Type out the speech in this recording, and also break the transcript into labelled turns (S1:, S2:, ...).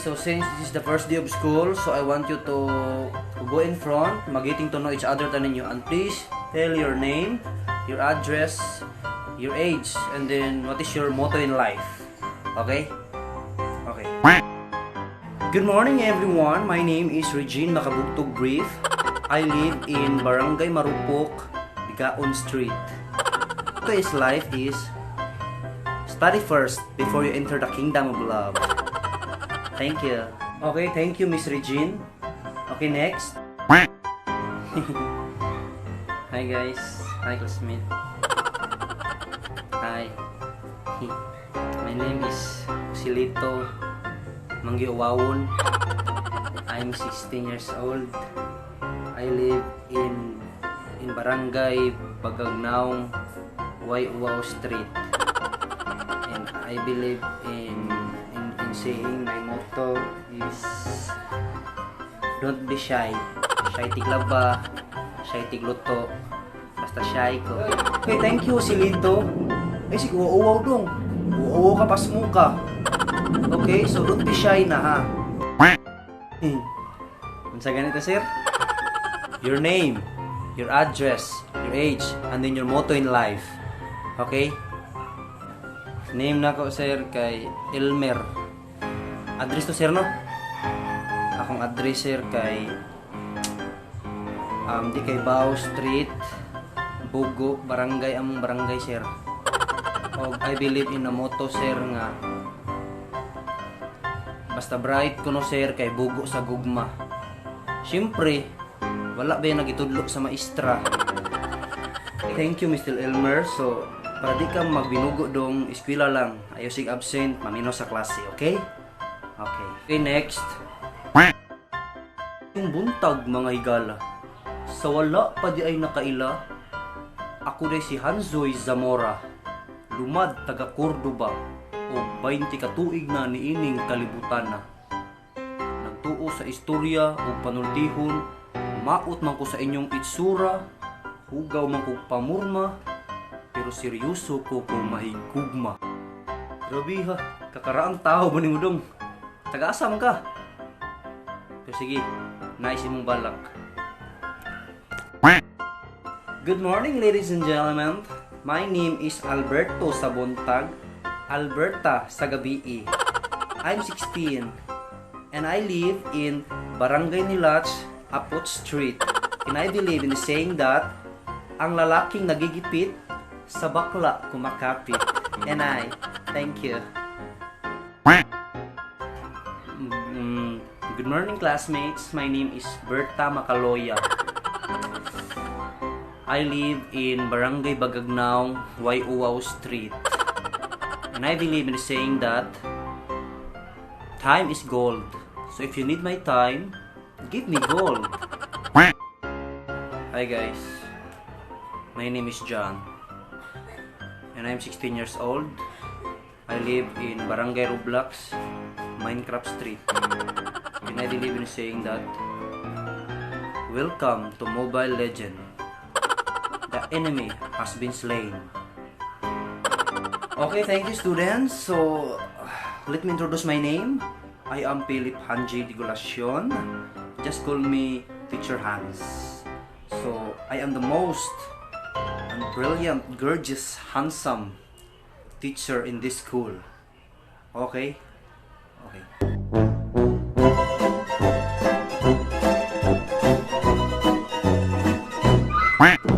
S1: so since this is the first day of school, so I want you to go in front, getting to know each other tanin you, and please tell your name, your address, your age, and then what is your motto in life. Okay? Okay. Good morning everyone. My name is Regine Makabugtog Brief. I live in Barangay Marupok, Bigaon Street. Today's life is study first before you enter the kingdom of love. Thank you. Okay, thank you, Miss Regine. Okay, next. Hi guys. Hi classmate. Hi. My name is Silito Manggiowawon. I'm 16 years old. I live in Barangay Bagagnaong, Waiuwao Street. And I believe in saying my motto is don't be shy. Shy tiglaba, shy tigluto, basta shy ko. Okay, thank you Silito. Ay, sige, uwaw dong. Uwaw ka, pas mo ka. Okay, so don't be shy na ha. Unsa ganito, sir? Your name, your address, your age, and then your motto in life. Okay? Name na ko, sir, kay Elmer. Address to, sir, no? Akong address, sir, kay di kay Bao Street, Bugo, Barangay, among barangay, sir. Og I believe in a motto, sir, nga basta bright kuno, sir, kay Bugo sa gugma. Siyempre, wala ba yung nagitudlo sa maestra? Thank you, Mr. Elmer. So, para di ka magbinugo dong, eskwela lang. Ayaw sig absent, mamino sa klase, okay? Okay. Okay, next. Yung buntag, mga higala. Sa wala pa di ay nakaila, ako day si Hanzoy Zamora. Lumad taga Cordoba o 20 katuig na niining kalibutan na. Nagtuo sa istorya o panultihon, maot man ko sa inyong itsura, hugaw man ko pamurma, pero seryoso ko kung mahigugma. Grabe ha, kakaraang tao ba ni mo dong? Taga-asam ka. Pero sige, naisin mong balak. Good morning ladies and gentlemen. My name is Alberto Sabontag, Alberta sa Gabii. I'm 16 and I live in Barangay Nilach, Apot Street. And I believe in the saying that ang lalaking nagigipit sa bakla kumakapit. And I thank you. Good morning classmates. My name is Berta Macaloya. I live in Barangay Bagagnaong, Waiuwao Street. And I believe in the saying that time is gold. So if you need my time, give me gold. Hi guys. My name is John. And I'm 16 years old. I live in Barangay Roblox, Minecraft Street. And I believe in saying that welcome to Mobile Legend. The enemy has been slain. Okay, thank you students. So, let me introduce my name. I am Philip Hanji Digulacion. Just call me Teacher Hans. So, I am the most brilliant, gorgeous, handsome teacher in this school. Okay? Okay.
S2: Quack.